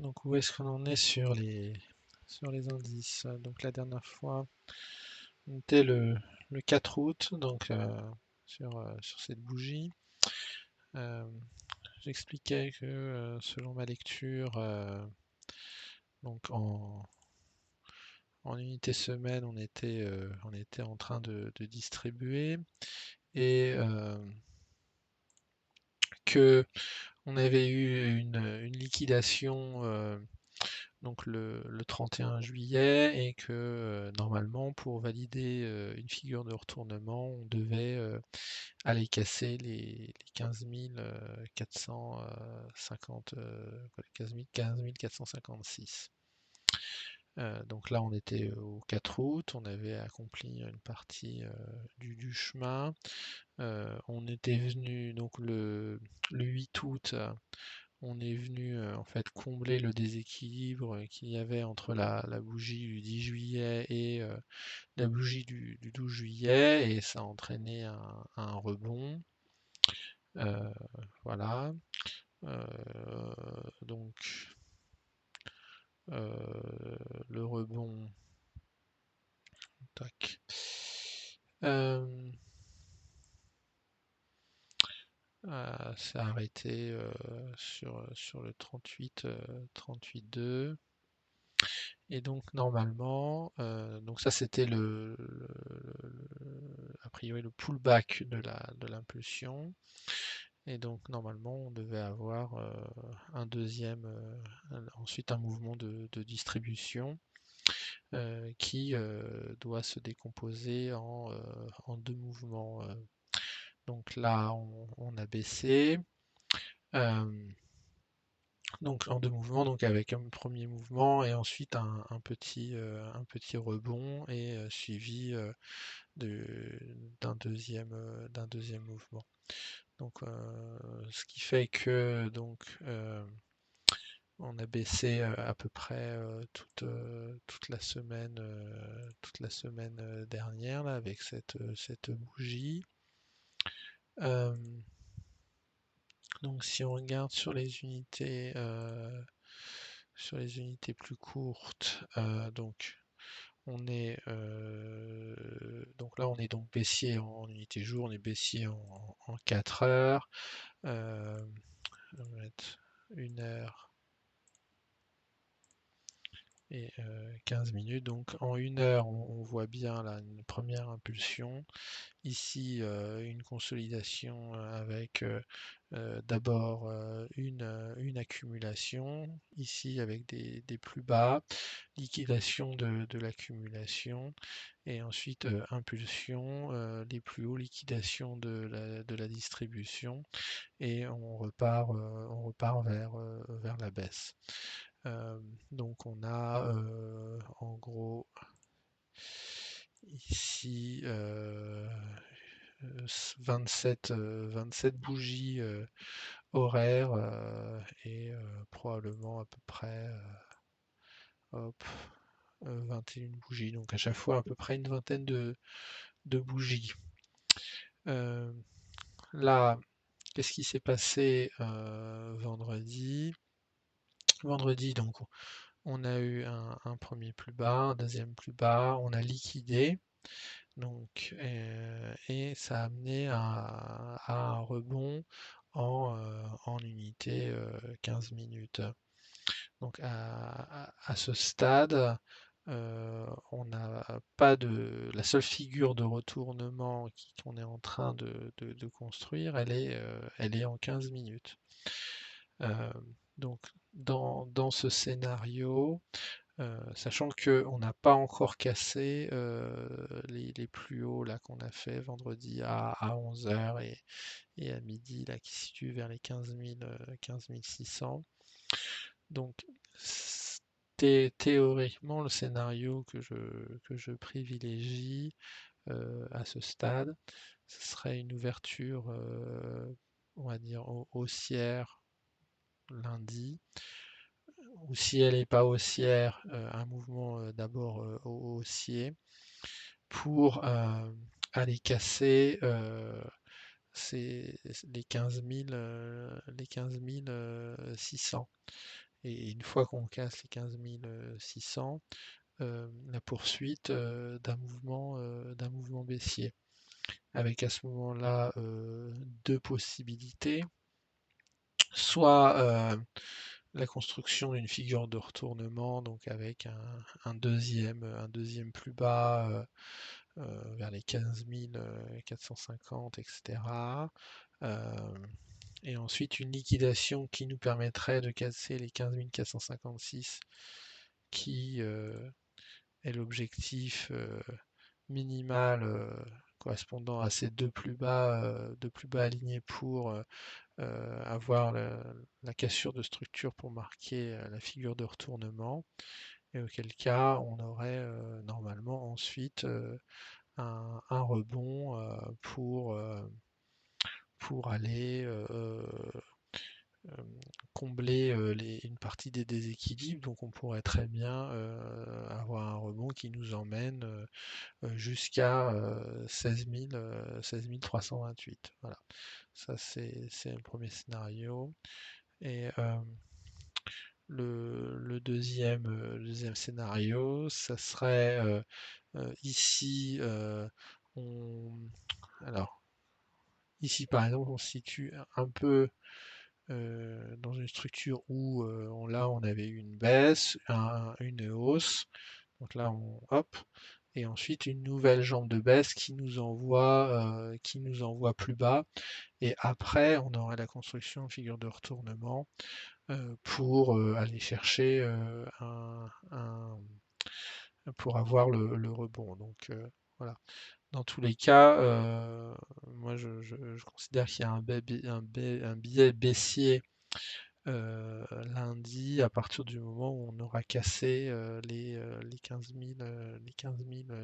Donc où est-ce qu'on en est sur les indices? Donc la dernière fois, on était le 4 août, donc sur cette bougie. Euh, J'expliquais que selon ma lecture, donc en unité semaine, on était en train de distribuer et que on avait eu une liquidation donc le 31 juillet et que normalement pour valider une figure de retournement, on devait aller casser les 15 450, 15 456. Donc là, on était au 4 août, on avait accompli une partie du chemin. On était venu donc le 8 août. On est venu en fait combler le déséquilibre qu'il y avait entre la bougie du 10 juillet et la bougie du 12 juillet et ça a entraîné un rebond. Euh, voilà. Euh, donc le rebond, tac. Euh, s'est arrêté sur le 38,2. Et donc normalement, donc ça c'était a priori le pullback de l'impulsion. Et donc normalement on devait avoir un deuxième, ensuite un mouvement de distribution qui doit se décomposer en deux mouvements. Donc là on a baissé. euh, Donc en deux mouvements, donc avec un premier mouvement et ensuite un petit rebond et suivi d'un deuxième mouvement. Donc ce qui fait que donc on a baissé à peu près toute la semaine dernière là, avec cette bougie. Euh, donc si on regarde sur les unités plus courtes, donc donc là on est donc baissier en unité jour, on est baissier en 4 heures. On va mettre 1 heure et 15 minutes. Donc en 1 heure, on voit bien là une première impulsion. Ici, une consolidation avec d'abord une accumulation. Ici, avec des plus bas, liquidation de l'accumulation. Et ensuite, impulsion, les plus hauts, liquidation de la distribution. Et on repart vers la baisse. Euh, donc on a en gros ici 27 bougies horaires et probablement à peu près hop, 21 bougies. Donc à chaque fois à peu près une vingtaine de bougies. Euh, Là, qu'est-ce qui s'est passé vendredi? Vendredi, donc on a eu un premier plus bas, un deuxième plus bas, on a liquidé, donc, et ça a amené à un rebond en unité 15 minutes. Donc à ce stade, on n'a pas la seule figure de retournement qu'on est en train de construire, elle est en 15 minutes. Euh, donc dans ce scénario, sachant qu'on n'a pas encore cassé les plus hauts là qu'on a fait vendredi à 11 heures et à midi là qui se situe vers les 15 600. Donc théoriquement le scénario que je privilégie à ce stade, ce serait une ouverture on va dire haussière lundi, ou si elle n'est pas haussière, un mouvement d'abord haussier pour aller casser les 15 600. et une fois qu'on casse les 15 600, la poursuite d'un mouvement baissier, avec à ce moment-là deux possibilités, soit la construction d'une figure de retournement, donc avec un deuxième plus bas vers les 15 450, etc. Euh, et ensuite une liquidation qui nous permettrait de casser les 15 456, qui est l'objectif minimal correspondant à ces deux plus bas alignés pour avoir la cassure de structure pour marquer la figure de retournement, et auquel cas on aurait normalement ensuite un rebond pour aller combler une partie des déséquilibres. Donc on pourrait très bien avoir un rebond qui nous emmène jusqu'à 16 328. Voilà, ça c'est le premier scénario. Et le deuxième scénario, ça serait ici, on, alors ici par exemple, on se situe un peu dans une structure où là on avait eu une baisse, une hausse, donc là on hop, et ensuite une nouvelle jambe de baisse qui nous envoie plus bas, et après on aurait la construction de figure de retournement pour aller chercher pour avoir le rebond. Donc voilà. Dans tous les cas, moi je considère qu'il y a un biais baissier lundi à partir du moment où on aura cassé les 15 000, les 15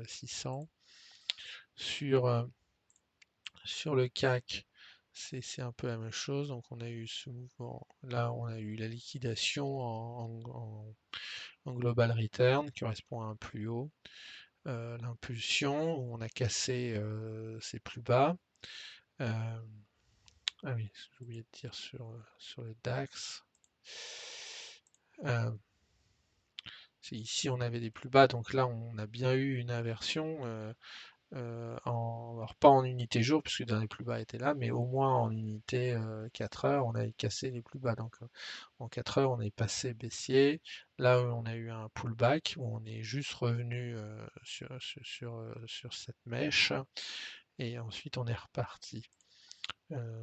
600. Sur, sur le CAC, c'est un peu la même chose. Donc on a eu ce mouvement. Là, on a eu la liquidation en global return qui correspond à un plus haut. L'impulsion, où on a cassé ses plus bas. Euh, ah oui, j'ai oublié de dire sur le DAX. Euh, Ici, on avait des plus bas, donc là, on a bien eu une inversion. Alors pas en unité jour, puisque le dernier plus bas était là, mais au moins en unité 4 heures, on a cassé les plus bas. Donc en 4 heures, on est passé baissier. Là, on a eu un pullback où on est juste revenu sur cette mèche, et ensuite on est reparti.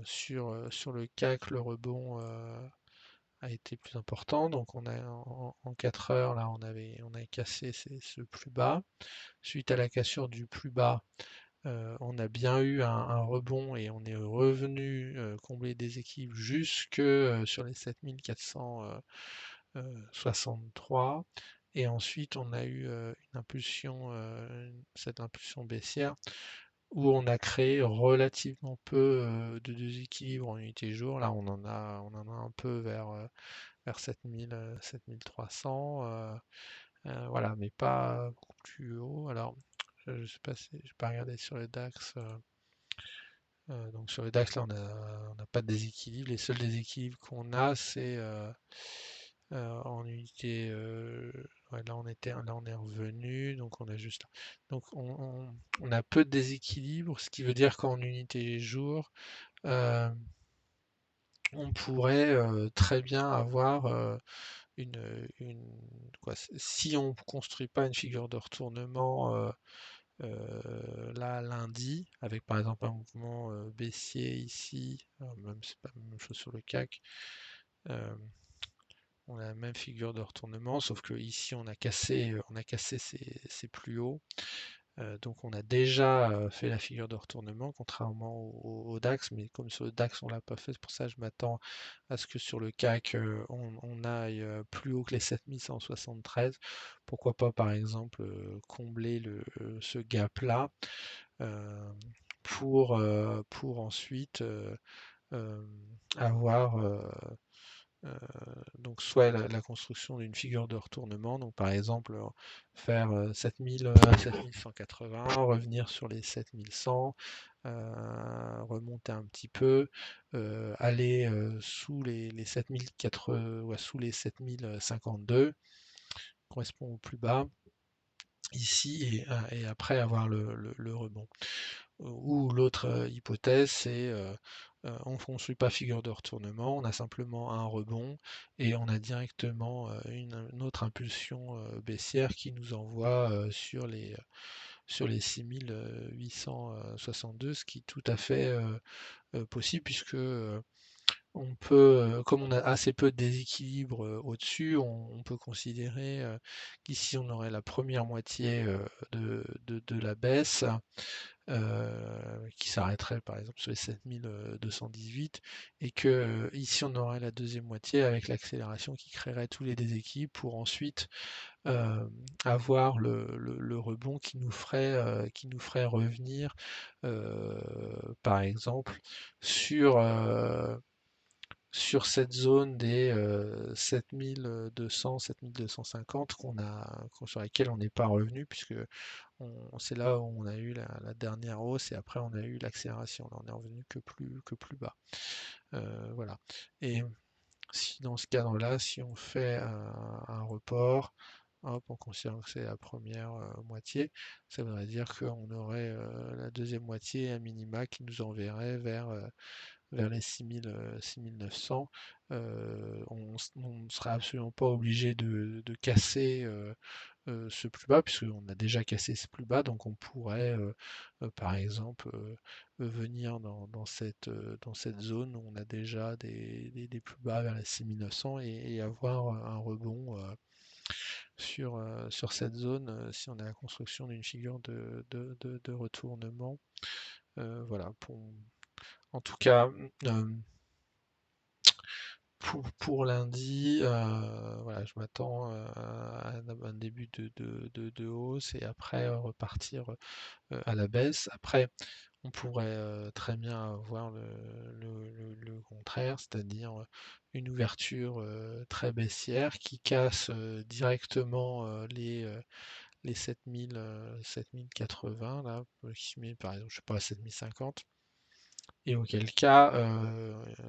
Sur le CAC, le rebond a été plus important. Donc on a en 4 heures, là, on a cassé ce plus bas. Suite à la cassure du plus bas, on a bien eu un rebond et on est revenu combler des équilibres jusque sur les 7463. Et ensuite, on a eu une impulsion, cette impulsion baissière, où on a créé relativement peu de déséquilibre en unité jour. Là, on en a un peu vers 7000, 7300. Voilà, mais pas beaucoup plus haut. Alors, je sais pas si j'ai pas regardé sur le DAX. Donc sur le DAX, là, on n'a pas de déséquilibre. Les seuls déséquilibres qu'on a, c'est en unité. Ouais, là, on est revenu, donc on a juste. Donc on a peu de déséquilibre, ce qui veut dire qu'en unité jour, euh, on pourrait très bien avoir une si on ne construit pas une figure de retournement là lundi, avec par exemple un mouvement baissier ici, même c'est pas la même chose sur le CAC, euh, on a la même figure de retournement, sauf que ici on a cassé ses plus hauts. Donc on a déjà fait la figure de retournement, contrairement au DAX, mais comme sur le DAX on l'a pas fait, c'est pour ça que je m'attends à ce que sur le CAC on aille plus haut que les 7173. Pourquoi pas par exemple combler ce gap-là euh, pour ensuite euh, avoir Euh, donc soit la construction d'une figure de retournement, donc par exemple faire 7000, 7180, revenir sur les 7100, remonter un petit peu, aller sous les 7004, ouais, sous les 7052, correspond au plus bas ici, et après avoir le rebond. Ou l'autre hypothèse, c'est on ne construit pas figure de retournement, on a simplement un rebond et on a directement une autre impulsion baissière qui nous envoie sur les 6862, ce qui est tout à fait possible puisque on peut, comme on a assez peu de déséquilibre au-dessus, on peut considérer qu'ici on aurait la première moitié de la baisse qui s'arrêterait par exemple sur les 7218 et que ici on aurait la deuxième moitié avec l'accélération qui créerait tous les déséquilibres pour ensuite euh, avoir le rebond qui nous ferait revenir euh, par exemple sur, sur cette zone des 7200, 7250 sur laquelle on n'est pas revenu puisque c'est là où on a eu la dernière hausse et après on a eu l'accélération. Là, on est revenu que plus bas. Voilà. Et si dans ce cadre-là, si on fait un report, hop, on considère que c'est la première moitié, ça voudrait dire qu'on aurait la deuxième moitié à minima qui nous enverrait vers les 6000, 6900. On ne serait absolument pas obligé de casser ce plus bas, puisqu'on a déjà cassé ce plus bas, donc on pourrait par exemple venir dans cette zone où on a déjà des plus bas vers les 6900 et avoir un rebond sur cette zone si on a la construction d'une figure de retournement. Voilà, en tout cas, euh, pour lundi, voilà, je m'attends à un début de hausse et après repartir à la baisse. Après, on pourrait très bien avoir le contraire, c'est-à-dire une ouverture très baissière qui casse directement les 7000, 7080, là, qui se met par exemple, je sais pas, à 7050. Et auquel cas,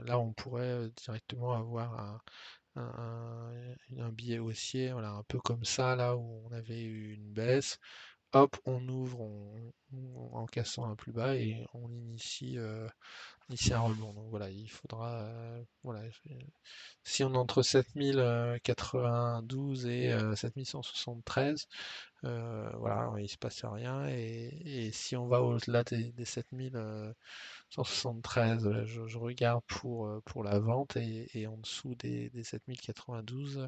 là, on pourrait directement avoir un billet haussier, voilà, un peu comme ça, là où on avait eu une baisse. Hop, on ouvre en cassant un plus bas et on initie un rebond. Donc voilà, il faudra, voilà, si on est entre 7092 et 7173, voilà, il se passe rien. Et si on va au-delà des 7173, je regarde pour la vente et en dessous des 7092,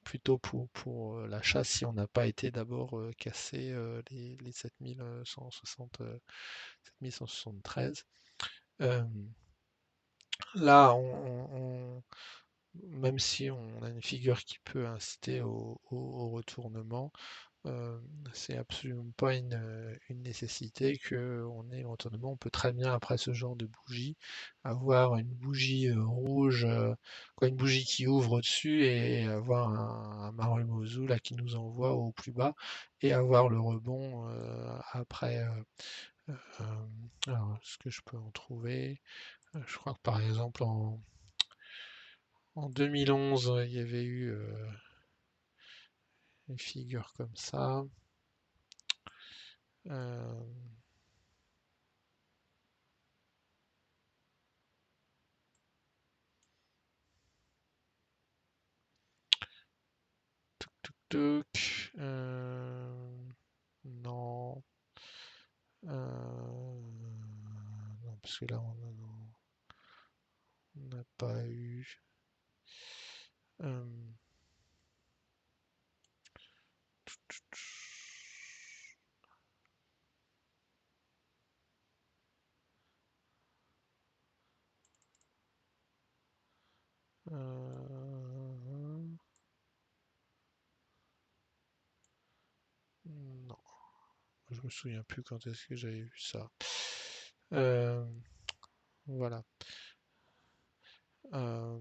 plutôt pour l'achat si on n'a pas été d'abord cassé les 7160, 7173. Euh, Là, même si on a une figure qui peut inciter au retournement, euh, c'est absolument pas une nécessité qu'on ait le retournement. On peut très bien, après ce genre de bougie, avoir une bougie rouge, quoi, une bougie qui ouvre au-dessus et avoir un Marumozu là qui nous envoie au plus bas et avoir le rebond après. Alors, est-ce que je peux en trouver? Je crois que par exemple en 2011, il y avait eu une figure comme ça. Euh, Tuc, non, non, parce que là on n'a pas eu. euh, non, je me souviens plus quand est-ce que j'avais vu ça. Euh, voilà. Euh,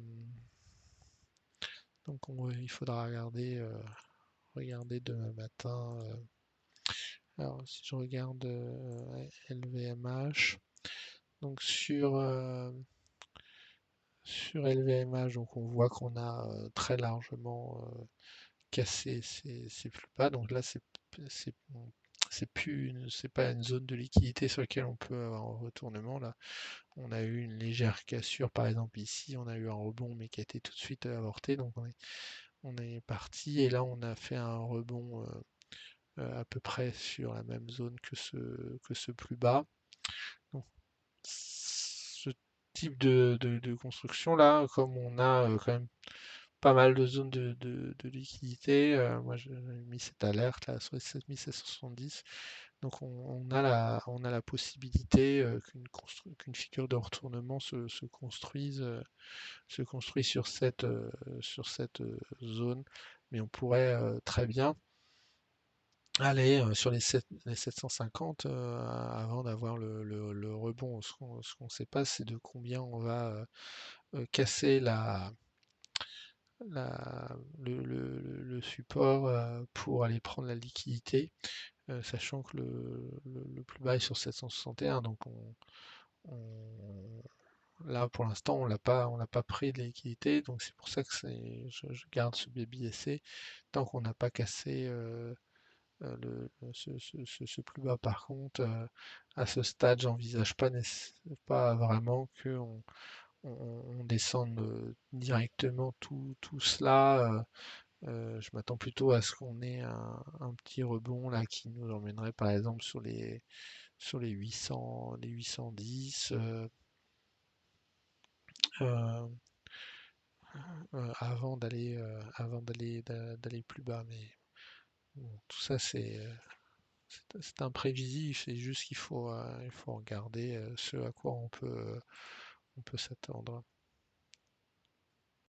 Donc il faudra regarder demain matin. Alors si je regarde LVMH, donc sur LVMH, donc on voit qu'on a très largement cassé ces plus bas. Donc là, bon, c'est pas une zone de liquidité sur laquelle on peut avoir un retournement. Là, on a eu une légère cassure, par exemple ici, on a eu un rebond, mais qui a été tout de suite avorté. Donc on est parti et là, on a fait un rebond à peu près sur la même zone que ce plus bas. Donc, ce type de construction là, comme on a quand même pas mal de zones de liquidité. Moi, j'ai mis cette alerte là sur les 7770. Donc, on a la possibilité qu'une figure de retournement se construise sur cette zone. Mais on pourrait très bien aller sur les 750 avant d'avoir le rebond. Ce qu'on ne sait pas, c'est de combien on va casser le support pour aller prendre la liquidité, sachant que le plus bas est sur 761, donc là pour l'instant on l'a pas pris de liquidité, donc c'est pour ça que je garde ce baby essai tant qu'on n'a pas cassé ce plus bas. Par contre, à ce stade, j'envisage pas vraiment qu'on on descende directement tout cela. Je m'attends plutôt à ce qu'on ait un petit rebond là qui nous emmènerait par exemple sur les 800, les 810 euh, d'aller plus bas. Mais bon, tout ça c'est imprévisible. C'est juste qu'il faut regarder ce à quoi on peut s'attendre.